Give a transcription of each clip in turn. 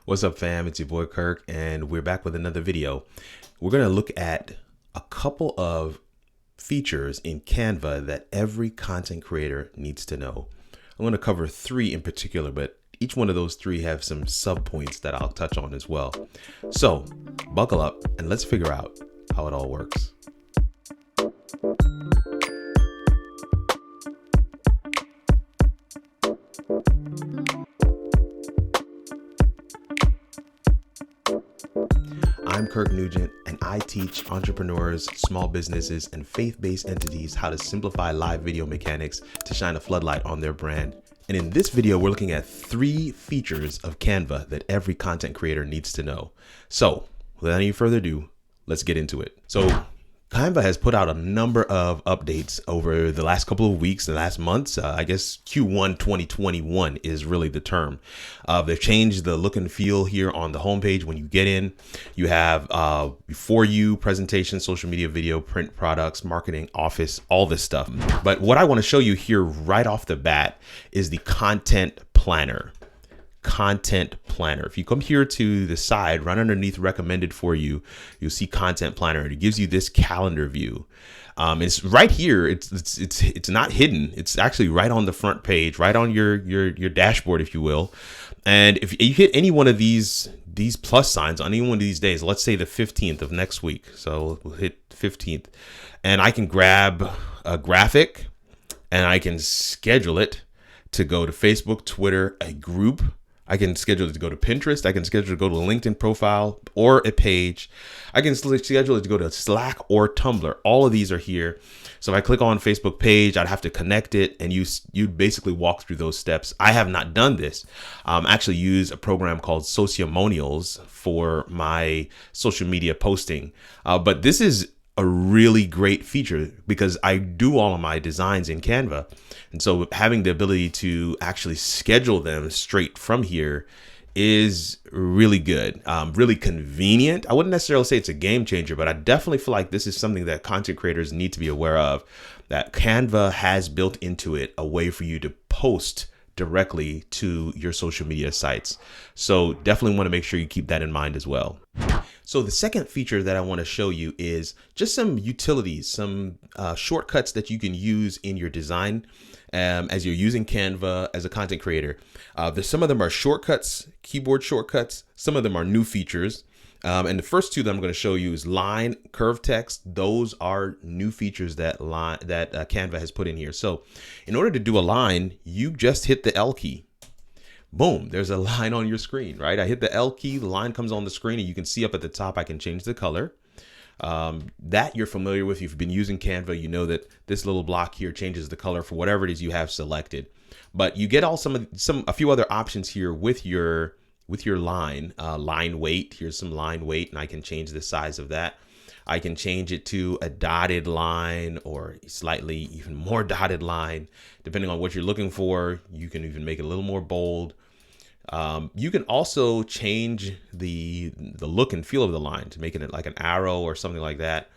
What's up, fam? It's your boy Kirk, and we're back with another video. We're going to look at a couple of features in Canva that every content creator needs to know. I'm going to cover three in particular, but each one of those three have some sub points that I'll touch on as well. So buckle up and let's figure out how it all works. I'm Kirk Nugent, and I teach entrepreneurs, small businesses, and faith-based entities how to simplify live video mechanics to shine a floodlight on their brand. And in this video, we're looking at three features of Canva that every content creator needs to know. So without any further ado, let's get into it. So Canva has put out a number of updates over the last couple of weeks, the last months. I guess Q1 2021 is really the term. They've changed the look and feel here on the homepage. When you get in, you have for you, presentation, social media, video, print products, marketing, office, all this stuff. But what I want to show you here right off the bat is the content planner. Content planner. If you come here to the side, right underneath recommended for you, you'll see content planner. It gives you this calendar view. It's right here. It's not hidden. It's actually right on the front page, right on your dashboard, if you will. And if you hit any one of these plus signs on any one of these days, let's say the 15th of next week. So we'll hit 15th, and I can grab a graphic and I can schedule it to go to Facebook, Twitter, a group. I can schedule it to go to Pinterest. I can schedule it to go to a LinkedIn profile or a page. I can schedule it to go to Slack or Tumblr. All of these are here. So if I click on Facebook page, I'd have to connect it, and you basically walk through those steps. I have not done this. Actually use a program called Sociamonials for my social media posting. But this is a really great feature because I do all of my designs in Canva. And so having the ability to actually schedule them straight from here is really good, really convenient. I wouldn't necessarily say it's a game changer, but I definitely feel like this is something that content creators need to be aware of, that Canva has built into it a way for you to post directly to your social media sites. So definitely want to make sure you keep that in mind as well. So the second feature that I want to show you is just some utilities, some shortcuts that you can use in your design as you're using Canva as a content creator. Some of them are shortcuts, keyboard shortcuts. Some of them are new features. And the first two that I'm going to show you is line, curve text. Those are new features that Canva has put in here. So in order to do a line, you just hit the L key. Boom, there's a line on your screen, right? I hit the L key, the line comes on the screen, and you can see up at the top, I can change the color. That you're familiar with. If you've been using Canva, you know that this little block here changes the color for whatever it is you have selected. But you get a few other options here with your line weight. Here's some line weight, and I can change the size of that. I can change it to a dotted line or slightly even more dotted line, depending on what you're looking for. You can even make it a little more bold. You can also change the look and feel of the line to making it like an arrow or something like that.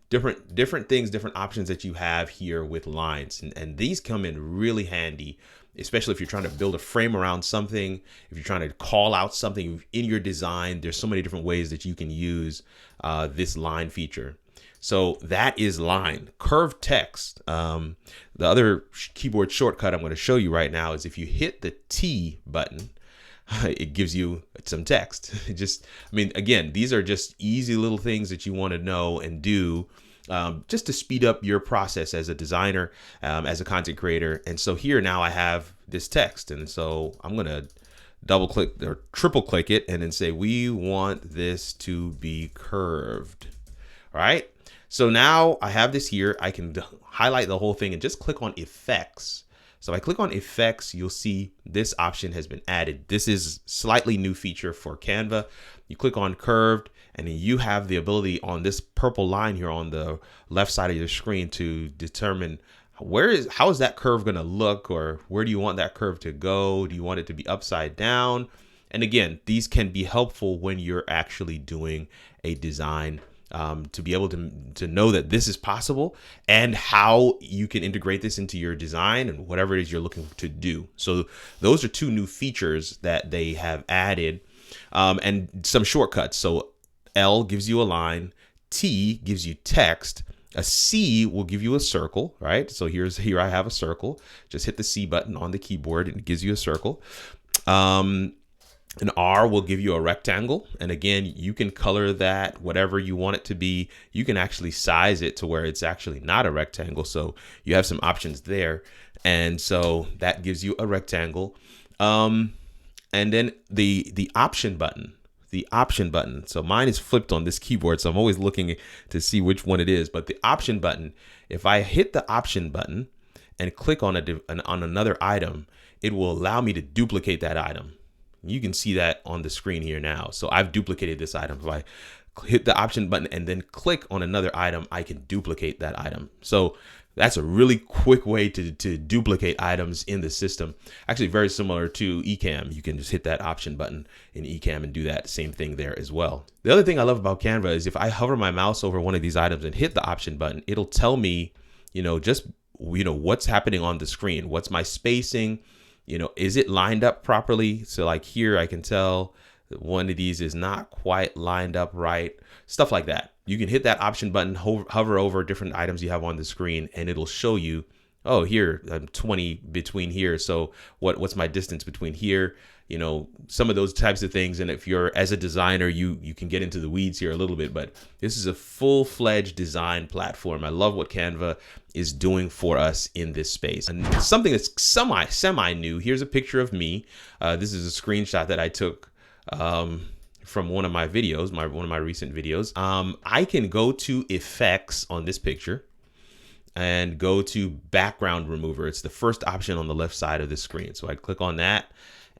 Different things, different options that you have here with lines. And these come in really handy, especially if you're trying to build a frame around something, if you're trying to call out something in your design. There's so many different ways that you can use this line feature. So that is line. Curved text. The other keyboard shortcut I'm going to show you right now is if you hit the T button, it gives you some text. Again, these are just easy little things that you want to know and do just to speed up your process as a designer, as a content creator. And so here now I have this text. And so I'm going to double click or triple click it and then say, we want this to be curved. All right. So now I have this here. I can highlight the whole thing and just click on effects. So if I click on effects, you'll see this option has been added. This is slightly new feature for Canva. You click on curved, and then you have the ability on this purple line here on the left side of your screen to determine how is that curve going to look, or where do you want that curve to go? Do you want it to be upside down? And again, these can be helpful when you're actually doing a design to be able to know that this is possible and how you can integrate this into your design and whatever it is you're looking to do. So those are two new features that they have added, and some shortcuts. So L gives you a line, T gives you text, a C will give you a circle, right? So here I have a circle. Just hit the C button on the keyboard and it gives you a circle. An R will give you a rectangle. And again, you can color that whatever you want it to be. You can actually size it to where it's actually not a rectangle. So you have some options there. And so that gives you a rectangle. And then the option button. The option button. So mine is flipped on this keyboard, so I'm always looking to see which one it is. But the option button, if I hit the option button and click on another item, it will allow me to duplicate that item. You can see that on the screen here now. So I've duplicated this item. If I hit the option button and then click on another item, I can duplicate that item. So that's a really quick way to duplicate items in the system. Actually, very similar to Ecamm. You can just hit that option button in Ecamm and do that same thing there as well. The other thing I love about Canva is if I hover my mouse over one of these items and hit the option button, it'll tell me, just what's happening on the screen. What's my spacing? Is it lined up properly? So like here, I can tell that one of these is not quite lined up right. Stuff like that. You can hit that option button, hover over different items you have on the screen, and it'll show you, oh, here, I'm 20 between here. So what's my distance between here? Some of those types of things. And if you're, as a designer, you can get into the weeds here a little bit, but this is a full-fledged design platform. I love what Canva is doing for us in this space. And something that's semi new. Here's a picture of me. This is a screenshot that I took from one of my videos, one of my recent videos. I can go to effects on this picture and go to background remover. It's the first option on the left side of the screen. So I click on that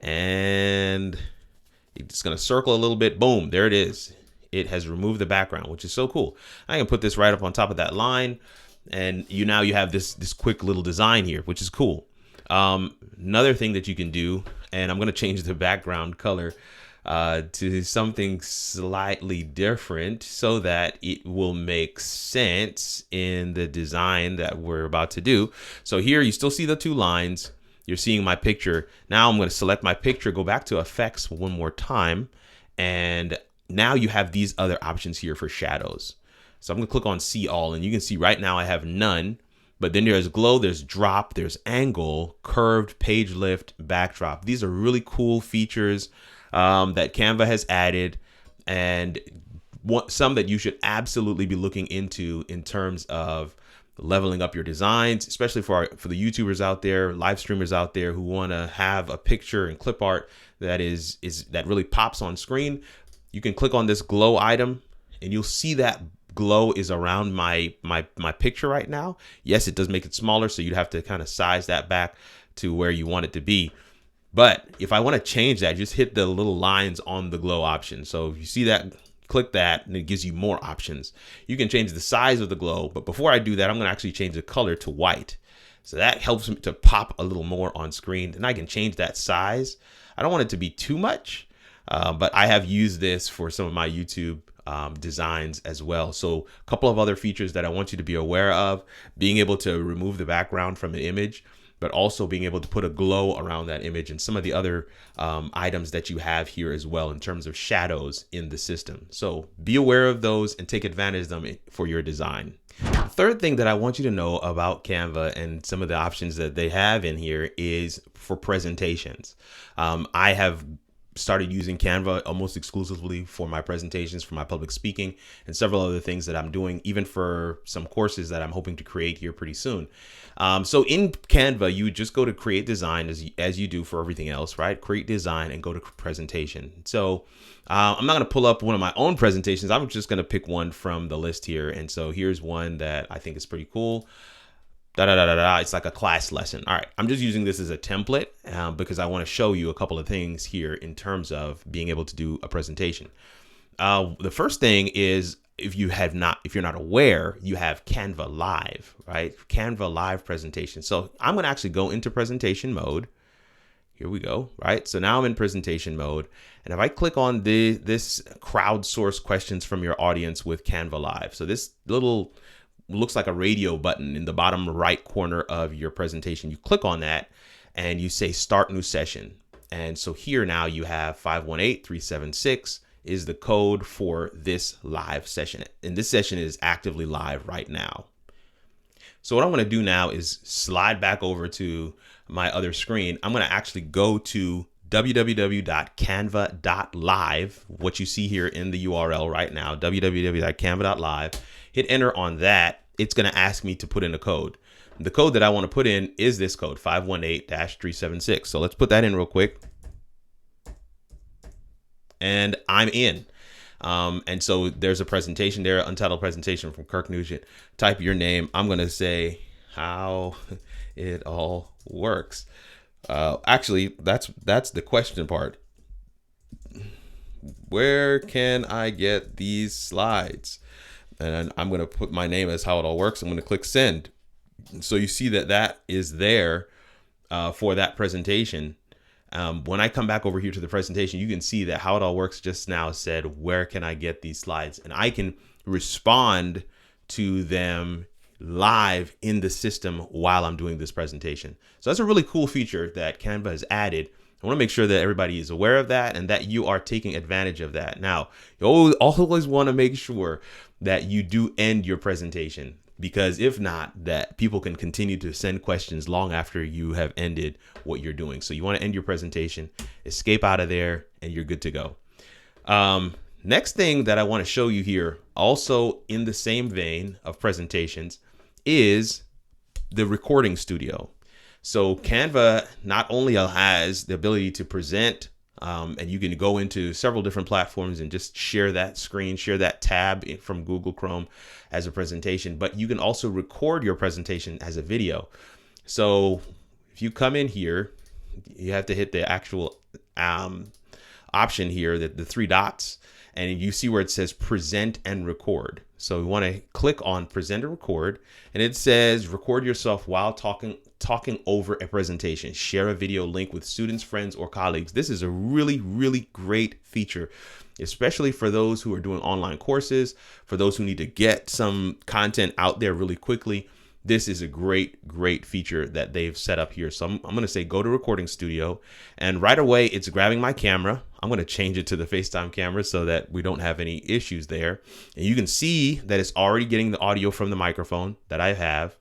and it's going to circle a little bit. Boom, there it is. It has removed the background, which is so cool. I can put this right up on top of that line, and now you have this quick little design here, which is cool. Another thing that you can do, and I'm going to change the background color to something slightly different so that it will make sense in the design that we're about to do. So here you still see the two lines. You're seeing my picture. Now I'm going to select my picture, go back to effects one more time, and now you have these other options here for shadows. So I'm going to click on see all, and you can see right now I have none, but then there's glow, there's drop, there's angle, curved, page lift, backdrop. These are really cool features that Canva has added, and some that you should absolutely be looking into in terms of leveling up your designs, especially for the YouTubers out there, live streamers out there who want to have a picture and clip art that that really pops on screen. You can click on this glow item and you'll see that glow is around my picture right now. Yes, it does make it smaller, so you'd have to kind of size that back to where you want it to be. But if I want to change that, just hit the little lines on the glow option. So if you see that, click that, and it gives you more options. You can change the size of the glow, but before I do that, I'm going to actually change the color to white. So that helps me to pop a little more on screen, and I can change that size. I don't want it to be too much, but I have used this for some of my YouTube designs as well. So a couple of other features that I want you to be aware of: being able to remove the background from an image, but also being able to put a glow around that image, and some of the other items that you have here as well in terms of shadows in the system. So be aware of those and take advantage of them for your design. The third thing that I want you to know about Canva and some of the options that they have in here is for presentations. I have started using Canva almost exclusively for my presentations, for my public speaking, and several other things that I'm doing, even for some courses that I'm hoping to create here pretty soon. So in Canva, you just go to create design as you do for everything else, right? Create design and go to presentation. So I'm not going to pull up one of my own presentations. I'm just going to pick one from the list here. And so here's one that I think is pretty cool. It's like a class lesson. All right, I'm just using this as a template because I want to show you a couple of things here in terms of being able to do a presentation. The first thing is, if you're not aware, you have Canva Live, right? Canva Live presentation. So I'm going to actually go into presentation mode. Here we go, right? So now I'm in presentation mode. And if I click on this crowdsource questions from your audience with Canva Live. So this little looks like a radio button in the bottom right corner of your presentation. You click on that and you say start new session. And so here now you have 518-376 is the code for this live session. And this session is actively live right now. So what I want to do now is slide back over to my other screen. I'm going to actually go to www.canva.live, what you see here in the URL right now, www.canva.live. Hit enter on that. It's going to ask me to put in a code. The code that I want to put in is this code, 518-376. So let's put that in real quick. And I'm in. And so there's a presentation there, untitled presentation from Kirk Nugent. Type your name. I'm going to say how it all works. Actually, that's the question part. Where can I get these slides? And I'm going to put my name as how it all works. I'm going to click send. So you see that is there for that presentation. When I come back over here to the presentation, you can see that how it all works just now said, where can I get these slides? And I can respond to them live in the system while I'm doing this presentation. So that's a really cool feature that Canva has added. I want to make sure that everybody is aware of that and that you are taking advantage of that. Now, you always want to make sure that you do end your presentation, because if not, that people can continue to send questions long after you have ended what you're doing. So you want to end your presentation, escape out of there, and you're good to go. Next thing that I want to show you here, also in the same vein of presentations, is the recording studio. So Canva not only has the ability to present, and you can go into several different platforms and just share that screen, share that tab from Google Chrome as a presentation, but you can also record your presentation as a video. So if you come in here, you have to hit the actual option here, the three dots, and you see where it says present and record. So we want to click on present and record, and it says record yourself while talking over a presentation. Share a video link with students, friends, or colleagues. This is a really, really great feature, especially for those who are doing online courses, for those who need to get some content out there really quickly. This is a great, great feature that they've set up here. So I'm going to say go to Recording Studio, and right away it's grabbing my camera. I'm going to change it to the FaceTime camera so that we don't have any issues there. And you can see that it's already getting the audio from the microphone that I have.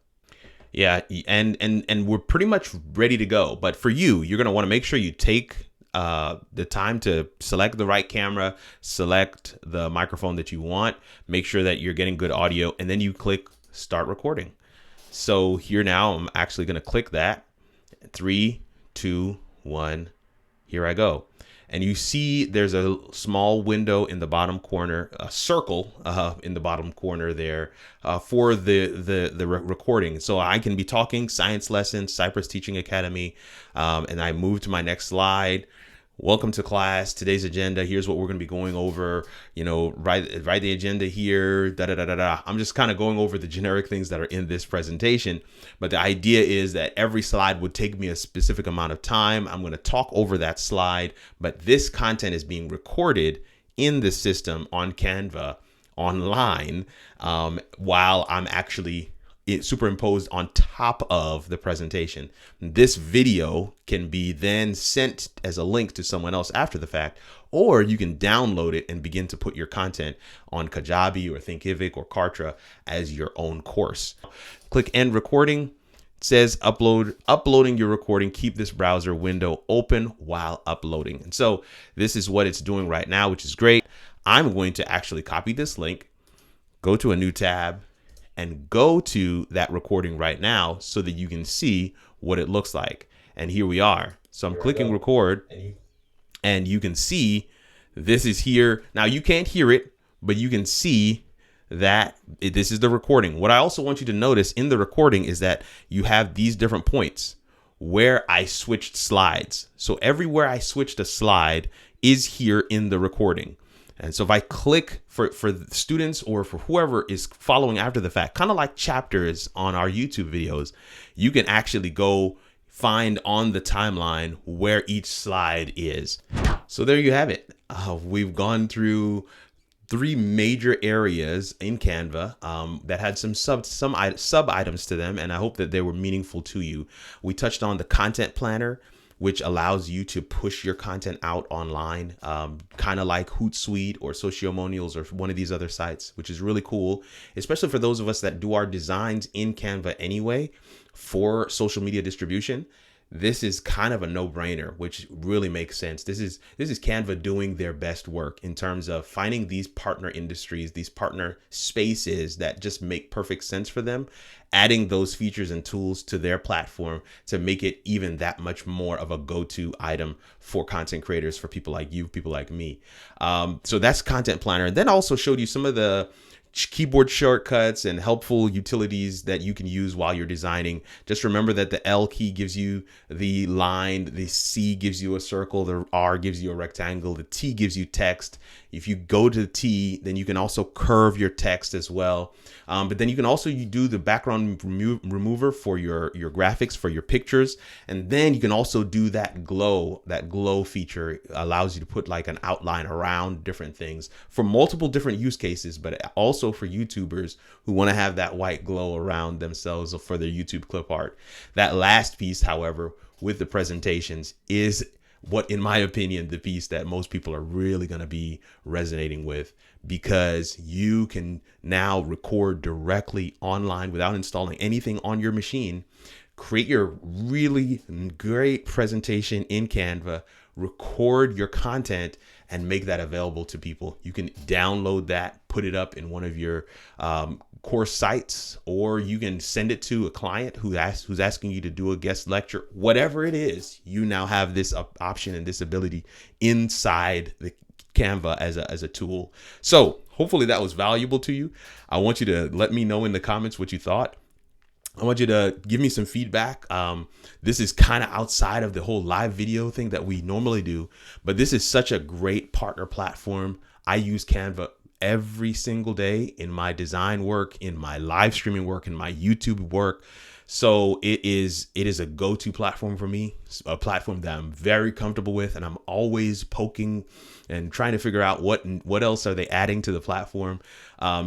Yeah, and we're pretty much ready to go. But for you, you're going to want to make sure you take the time to select the right camera, select the microphone that you want, make sure that you're getting good audio, and then you click start recording. So here now, I'm actually going to click that. 3, 2, 1, here I go. And you see there's a small window in the bottom corner, a circle in the bottom corner there for the recording. So I can be talking science lessons, Cypress Teaching Academy, and I move to my next slide. Welcome to class. Today's agenda. Here's what we're going to be going over. You know, write the agenda here. I'm just kind of going over the generic things that are in this presentation. But the idea is that every slide would take me a specific amount of time. I'm going to talk over that slide, but this content is being recorded in the system on Canva online while I'm actually superimposed on top of the presentation. This video can be then sent as a link to someone else after the fact, or you can download it and begin to put your content on Kajabi or Thinkific or Kartra as your own course. Click end recording. It says uploading your recording. Keep this browser window open while uploading. And so this is what it's doing right now, which is great. I'm going to actually copy this link, go to a new tab, and go to that recording right now so that you can see what it looks like. And here we are. So I'm clicking record, and you can see this is here. Now you can't hear it, but you can see that this is the recording. What I also want you to notice in the recording is that you have these different points where I switched slides. So everywhere I switched a slide is here in the recording. And so if I click for students or for whoever is following after the fact, kind of like chapters on our YouTube videos, you can actually go find on the timeline where each slide is. So there you have it. We've gone through 3 major areas in Canva that had some sub items to them, and I hope that they were meaningful to you. We touched on the content planner, which allows you to push your content out online, kind of like Hootsuite or Sociomonials or one of these other sites, which is really cool, especially for those of us that do our designs in Canva anyway for social media distribution. This is kind of a no-brainer, which really makes sense. This is Canva doing their best work in terms of finding these partner industries, these partner spaces that just make perfect sense for them, adding those features and tools to their platform to make it even that much more of a go-to item for content creators, for people like you, people like me. So that's Content Planner. And then also showed you some of the keyboard shortcuts and helpful utilities that you can use while you're designing. Just remember that the L key gives you the line, the C gives you a circle, the R gives you a rectangle, the T gives you text. If you go to the T, then you can also curve your text as well. But then you can also do the background remover for your graphics, for your pictures. And then you can also do that glow feature. It allows you to put like an outline around different things for multiple different use cases, but also for YouTubers who want to have that white glow around themselves for their YouTube clip art. That last piece, however, with the presentations is what, in my opinion, the piece that most people are really going to be resonating with, because you can now record directly online without installing anything on your machine, create your really great presentation in Canva, record your content, and make that available to people. You can download that, put it up in one of your course sites, or you can send it to a client who's asking you to do a guest lecture. Whatever it is, you now have this option and this ability inside the Canva as a tool. So hopefully that was valuable to you. I want you to let me know in the comments what you thought. I want you to give me some feedback. This is kind of outside of the whole live video thing that we normally do, but this is such a great partner platform. I use Canva every single day in my design work, in my live streaming work, in my YouTube work. So it is a go-to platform for me, a platform that I'm very comfortable with, and I'm always poking and trying to figure out what else are they adding to the platform.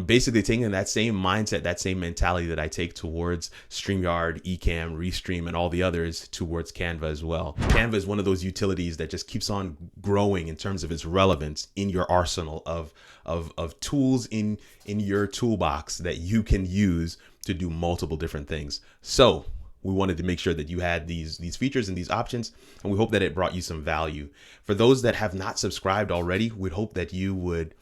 Basically taking that same mindset, that same mentality that I take towards StreamYard, Ecamm, Restream, and all the others towards Canva as well. Canva is one of those utilities that just keeps on growing in terms of its relevance in your arsenal of tools in your toolbox that you can use to do multiple different things. So we wanted to make sure that you had these features and these options, and we hope that it brought you some value. For those that have not subscribed already, we'd hope that you would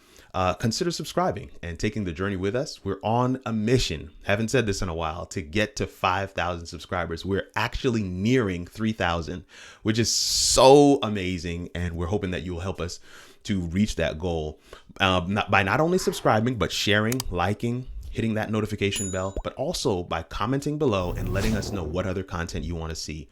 consider subscribing and taking the journey with us. We're on a mission, haven't said this in a while, to get to 5,000 subscribers. We're actually nearing 3,000, which is so amazing, and we're hoping that you'll help us to reach that goal by not only subscribing, but sharing, liking, hitting that notification bell, but also by commenting below and letting us know what other content you want to see.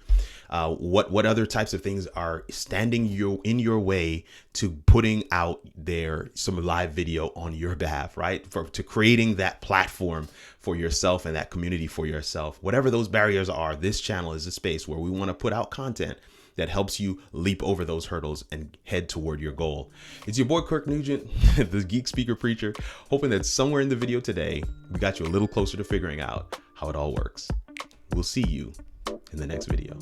What other types of things are standing in your way to putting out there some live video on your behalf, right? To creating that platform for yourself and that community for yourself. Whatever those barriers are, this channel is a space where we want to put out content that helps you leap over those hurdles and head toward your goal. It's your boy Kirk Nugent, the Geek Speaker Preacher, hoping that somewhere in the video today, we got you a little closer to figuring out how it all works. We'll see you in the next video.